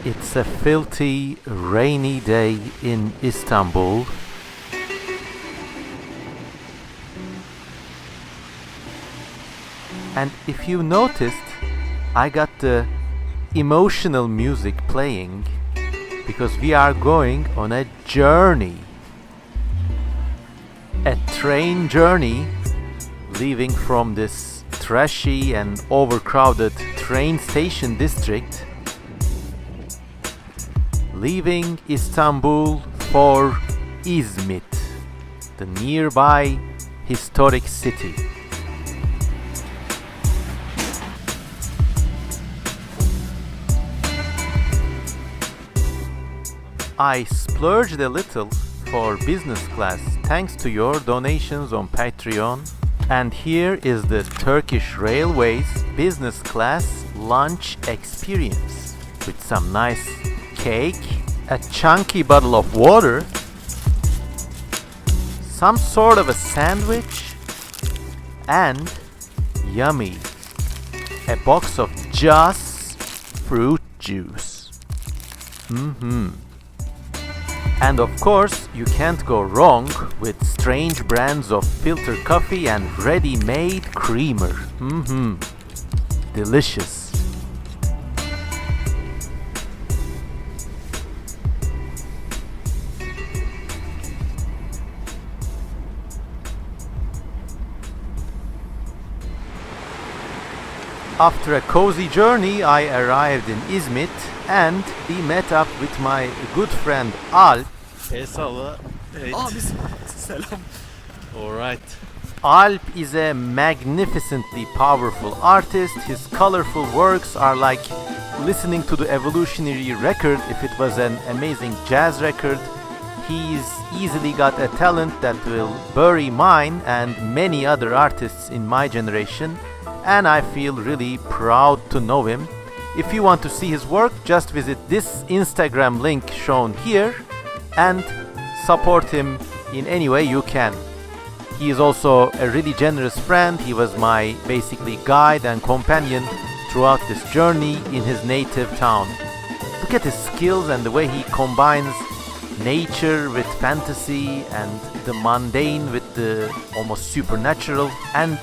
It's a filthy, rainy day in Istanbul. And if you noticed, I got the emotional music playing because we are going on a journey. A train journey leaving from this trashy and overcrowded train station district, leaving Istanbul for Izmit, the nearby historic city. I splurged a little for business class thanks to your donations on Patreon. And here is the Turkish Railways business class lunch experience with some nice cake, a chunky bottle of water, some sort of a sandwich, and yummy, a box of just fruit juice. And of course, you can't go wrong with strange brands of filter coffee and ready-made creamer. Delicious. After a cozy journey, I arrived in Izmit and we met up with my good friend Alp. Eyvallah. Evet. Selam. Alright. Alp is a magnificently powerful artist. His colorful works are like listening to the evolutionary record if it was an amazing jazz record. He's easily got a talent that will bury mine and many other artists in my generation, and I feel really proud to know him. If you want to see his work, just visit this Instagram link shown here and support him in any way you can. He is also a really generous friend. He was my basically guide and companion throughout this journey in his native town. Look at his skills and the way he combines nature with fantasy and the mundane with the almost supernatural, and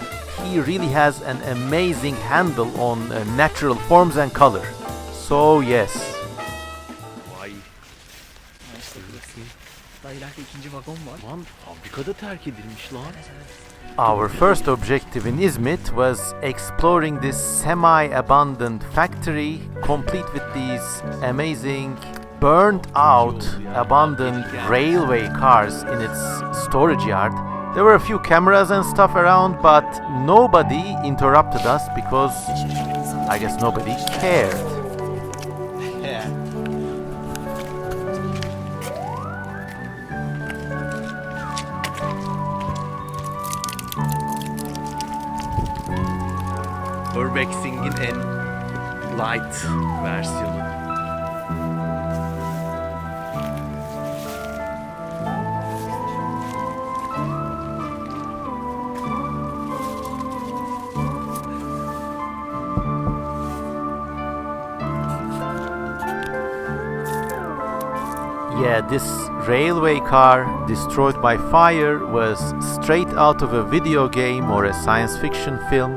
he really has an amazing handle on natural forms and color. So yes. Vay. İşte burası. Daha ileride ikinci vagon var. Lan fabrikada terk edilmiş lan. Our first objective in Izmit was exploring this semi-abandoned factory, complete with these amazing, burnt-out, abandoned railway cars in its storage yard. There were a few cameras and stuff around, but nobody interrupted us because I guess nobody cared. Urbexing'in en light versiyonu. Yeah, this railway car destroyed by fire was straight out of a video game or a science fiction film,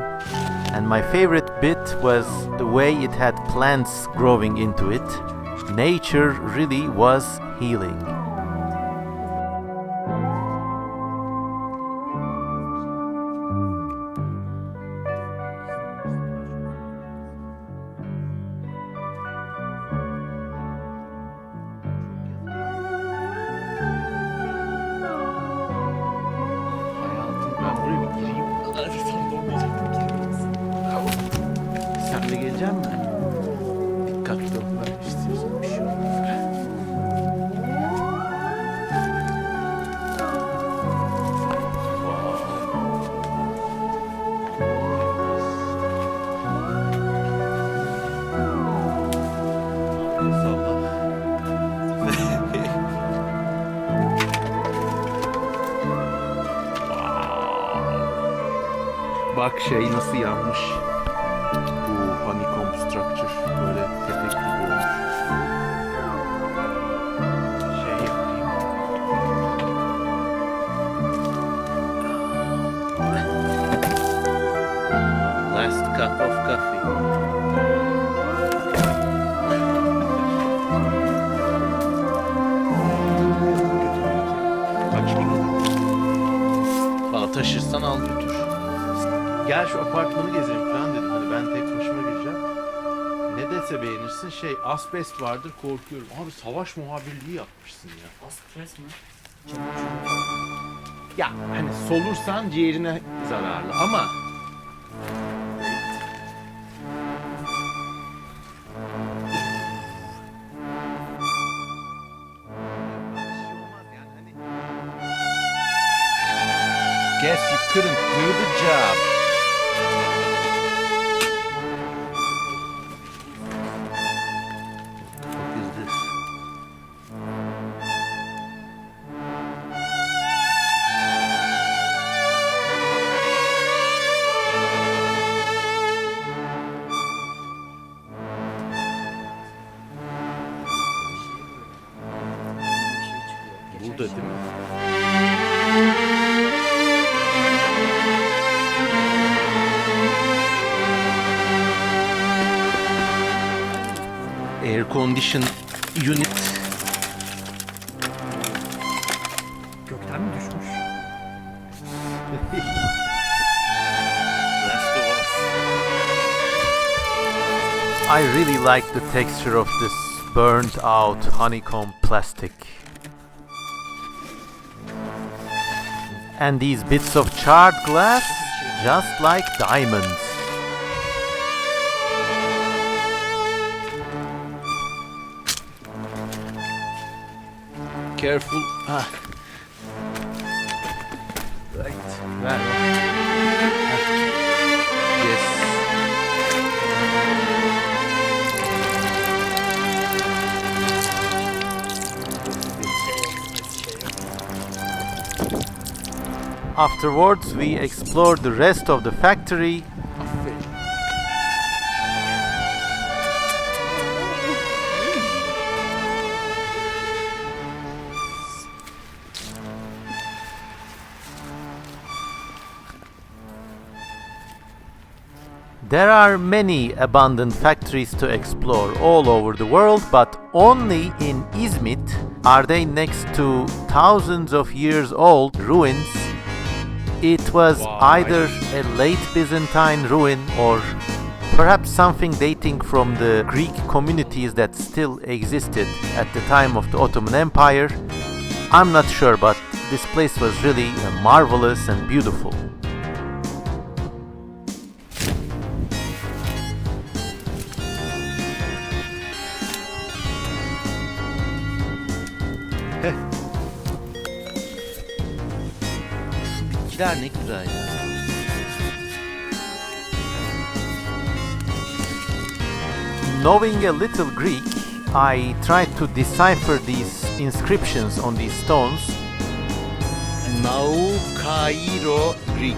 and my favorite bit was the way it had plants growing into it. Nature really was healing. Hayatım, ben buraya bir gireyim. Tam da olmayacaktım ki. Sen de gelecek misin? Dikkatli ol. Ben istiyorsan bir şey olmaz. Bak şey nasıl yanmış. Bu honeycomb structure böyle tepek gibi olmuş. Coffee. Kaç kilo? Valla taşırsan al götür. Gel şu apartmanı gezelim falan dedim. Hani ben tek başıma gireceğim. Ne dese beğenirsin, asbest vardır, korkuyorum. Abi savaş muhabirliği yapmışsın ya. Astres mi? Ya hani solursan ciğerine zararlı ama Guess you couldn't do the job. What is this? burada değil mi? Air condition unit. Gökten mi düşmüş? Rest of us. I really like the texture of this burnt out honeycomb plastic. And these bits of charred glass, just like diamonds. Careful. Ah. Right. Ver. Yes. Afterwards, we explored the rest of the factory. Aferin. There are many abandoned factories to explore all over the world, but only in Izmit are they next to thousands of years old ruins. It was either a late Byzantine ruin or perhaps something dating from the Greek communities that still existed at the time of the Ottoman Empire. I'm not sure, but this place was really marvelous and beautiful. Bitkiler ne güzel ya. Knowing a little Greek, I tried to decipher these inscriptions on these stones. Nau Cairo Greek.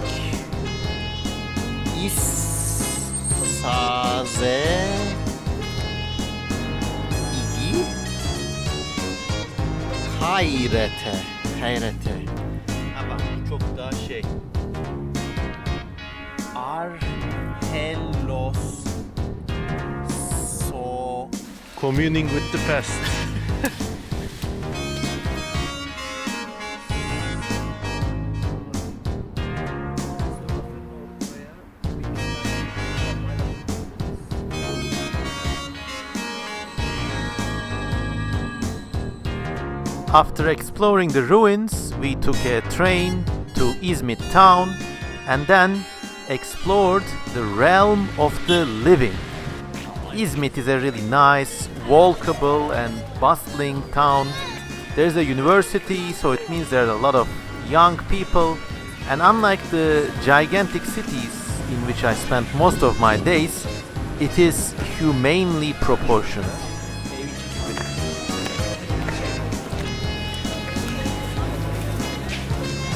Saze İgi Hayrete. Ha bak bu çok daha şey. Arhelos So Communing with the past. After exploring the ruins, we took a train to Izmit town and then explored the realm of the living. Izmit is a really nice, walkable and bustling town. There's a university, so it means there are a lot of young people. And unlike the gigantic cities in which I spent most of my days, it is humanely proportioned.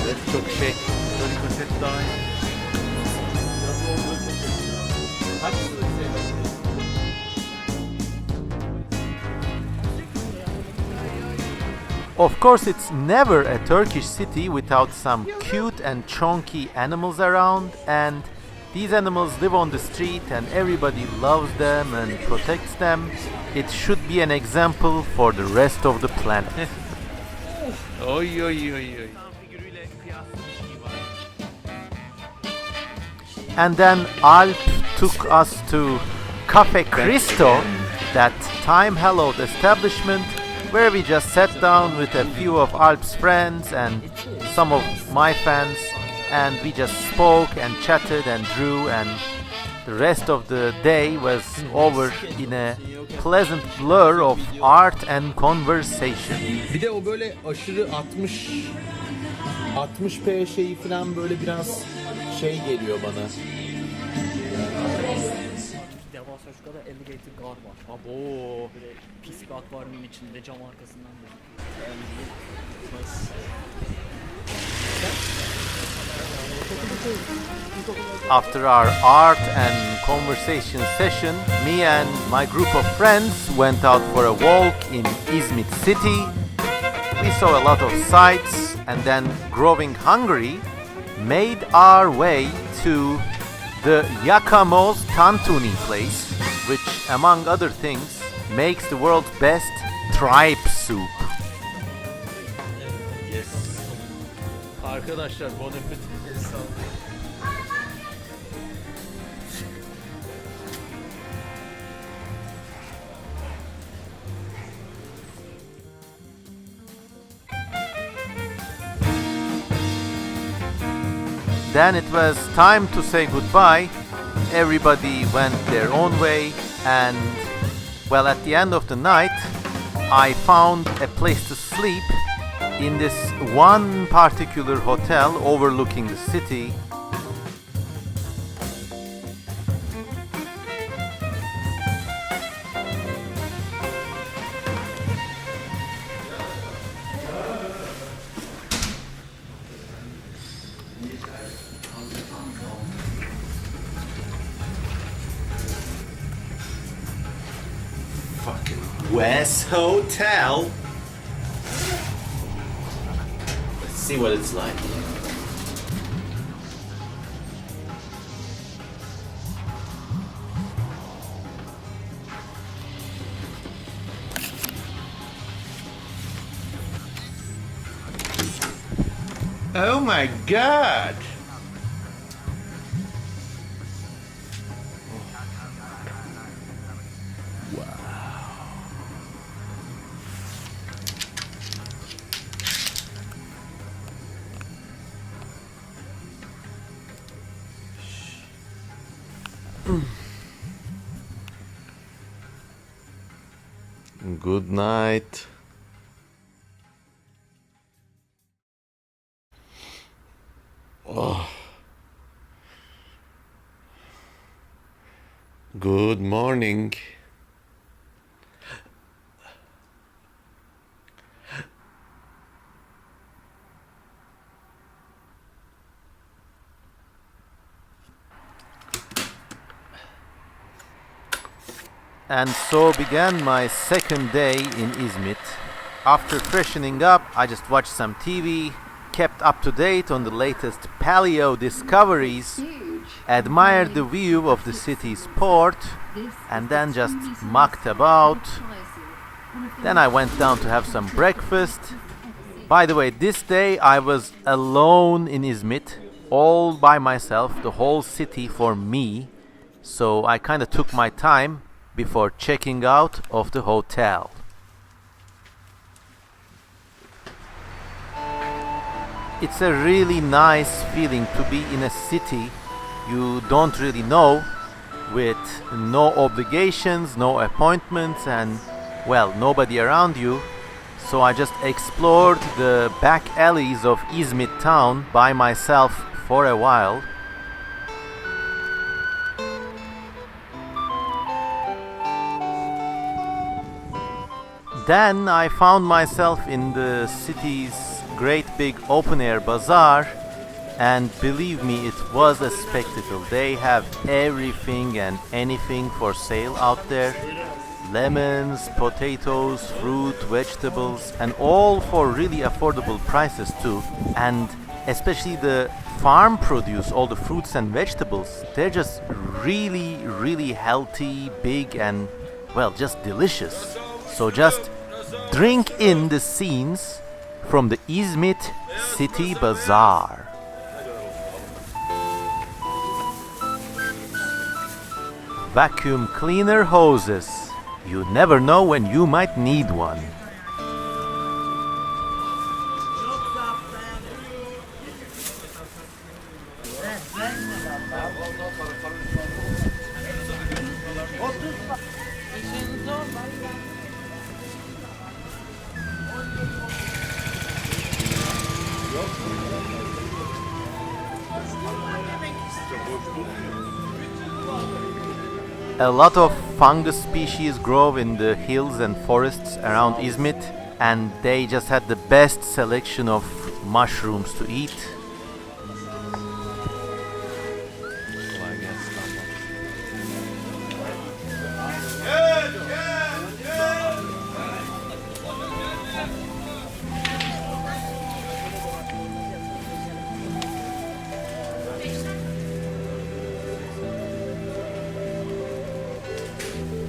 Evet, çok şey. Dikkat daha iyi. Of course, it's never a Turkish city without some cute and chonky animals around, and these animals live on the street and everybody loves them and protects them. It should be an example for the rest of the planet. Oy oy oy oy. And then Alp took us to Cafe Cristo, that time-hallowed establishment where we just sat down with a few of Alp's friends and some of my fans, and we just spoke and chatted and drew, and the rest of the day was over in a pleasant blur of art and conversation. Bir de o böyle aşırı 60p şeyi falan böyle biraz şey geliyor bana. Devasa şu kadar alligator gar var. Abo. Böyle pis bir akvaryumun içinde cam arkasından böyle. After our art and conversation session, me and my group of friends went out for a walk in Izmit city. We saw a lot of sights and then, growing hungry, made our way to the Yakamoz Tantuni place, which, among other things, makes the world's best tripe soup. Yes. Arkadaşlar bon appetit. Then it was time to say goodbye. Everybody went their own way, and well, at the end of the night, I found a place to sleep in this one particular hotel overlooking the city. West Hotel. Let's see what it's like. Oh my god! Good night. Oh. Good morning. And so began my second day in Izmit. After freshening up, I just watched some TV, kept up to date on the latest paleo discoveries, admired the view of the city's port, and then just mucked about. Then I went down to have some breakfast. By the way, this day I was alone in Izmit, all by myself, the whole city for me. So I kind of took my time before checking out of the hotel. It's a really nice feeling to be in a city you don't really know, with no obligations, no appointments, and well, nobody around you. So I just explored the back alleys of Izmit town by myself for a while. Then I found myself in the city's great big open-air bazaar, and believe me, it was a spectacle. They have everything and anything for sale out there. Lemons, potatoes, fruit, vegetables, and all for really affordable prices too. And especially the farm produce, all the fruits and vegetables, they're just really, really healthy, big, and, well, just delicious. So just drink in the scenes from the Izmit city bazaar. Vacuum cleaner hoses. You never know when you might need one. A lot of fungus species grow in the hills and forests around Izmit, and they just had the best selection of mushrooms to eat. Kolay gelsin abla.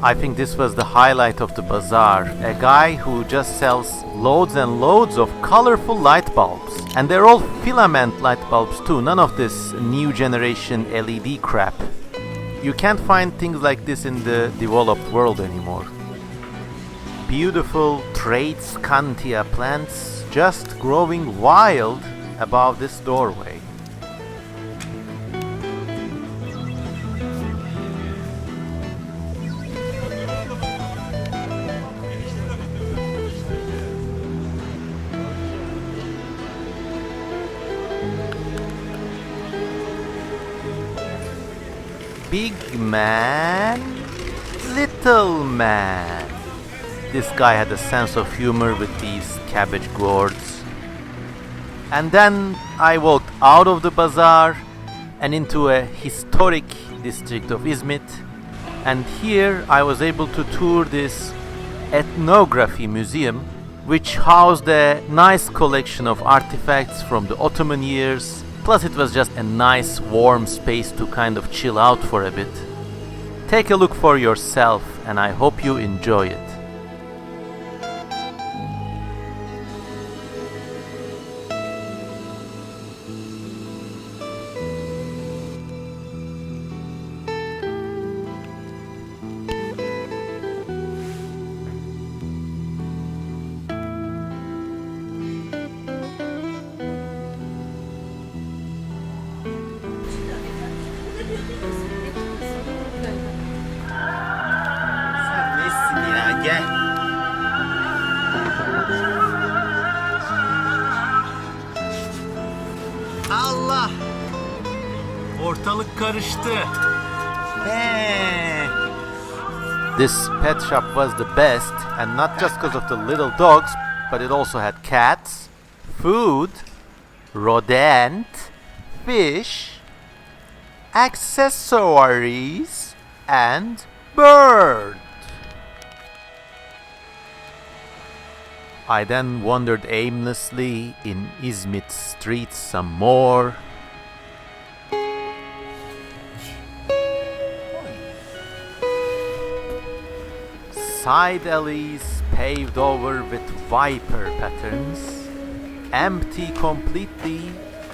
I think this was the highlight of the bazaar. A guy who just sells loads and loads of colorful light bulbs. And they're all filament light bulbs too, none of this new generation LED crap. You can't find things like this in the developed world anymore. Beautiful Tradescantia plants just growing wild above this doorway. Big man, little man. This guy had a sense of humor with these cabbage gourds. And then I walked out of the bazaar and into a historic district of Izmit. And here I was able to tour this ethnography museum, which housed a nice collection of artifacts from the Ottoman years. Plus it was just a nice warm space to kind of chill out for a bit. Take a look for yourself and I hope you enjoy it. Gel. Allah! Ortalık karıştı. This pet shop was the best, and not just because of the little dogs, but it also had cats, food, rodent, fish, accessories, and birds. I then wandered aimlessly in Izmit streets some more. Side alleys paved over with viper patterns, empty completely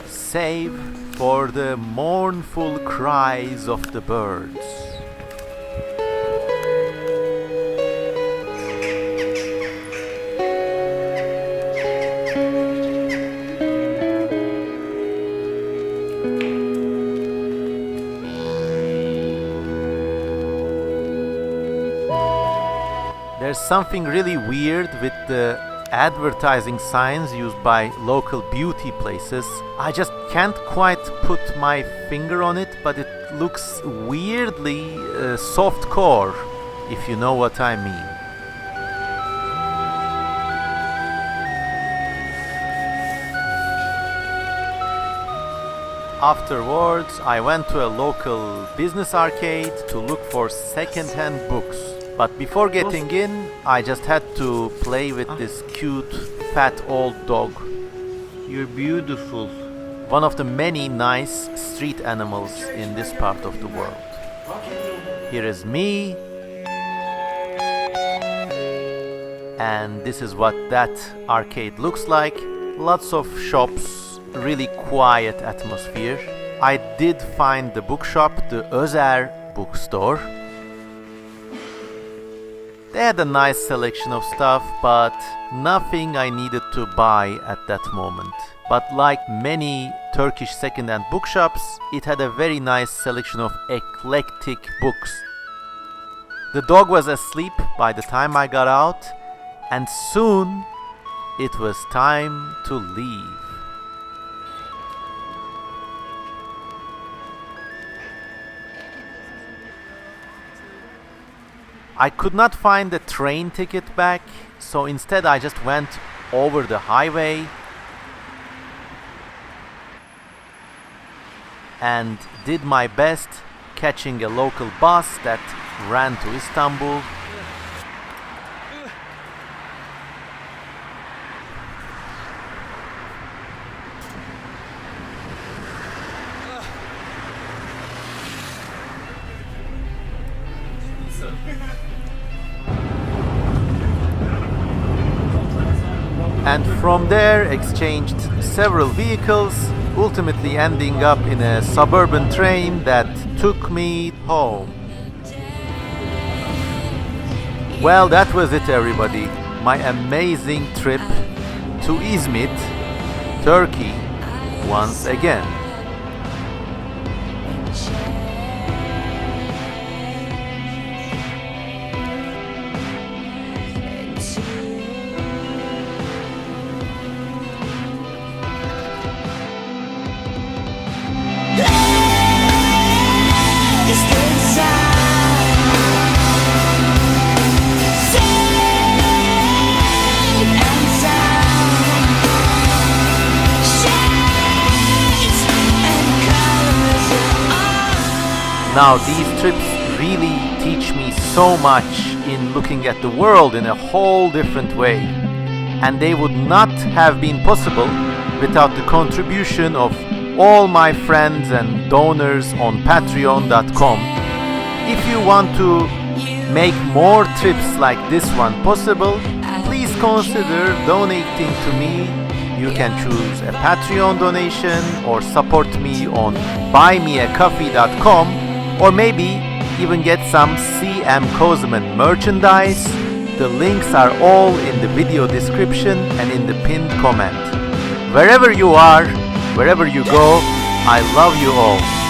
save for the mournful cries of the birds. There's something really weird with the advertising signs used by local beauty places. I just can't quite put my finger on it, but it looks weirdly softcore, if you know what I mean. Afterwards, I went to a local business arcade to look for second-hand books. But before getting in, I just had to play with this cute, fat old dog. You're beautiful. one of the many nice street animals in this part of the world. Here is me, and this is what that arcade looks like. Lots of shops, really quiet atmosphere. I did find the bookshop, the Özer bookstore. They had a nice selection of stuff, but nothing I needed to buy at that moment. But like many Turkish second-hand bookshops, it had a very nice selection of eclectic books. The dog was asleep by the time I got out, and soon it was time to leave. I could not find the train ticket back, so instead I just went over the highway and did my best catching a local bus that ran to Istanbul. And from there exchanged several vehicles, ultimately ending up in a suburban train that took me home. Well, that was it, everybody. My amazing trip to Izmit, Turkey, once again. Now, these trips really teach me so much in looking at the world in a whole different way. And they would not have been possible without the contribution of all my friends and donors on patreon.com. If you want to make more trips like this one possible, please consider donating to me. You can choose a Patreon donation or support me on buymeacoffee.com, or maybe even get some CM Kozeman merchandise. The links are all in the video description and in the pinned comment. Wherever you are, wherever you go, I love you all.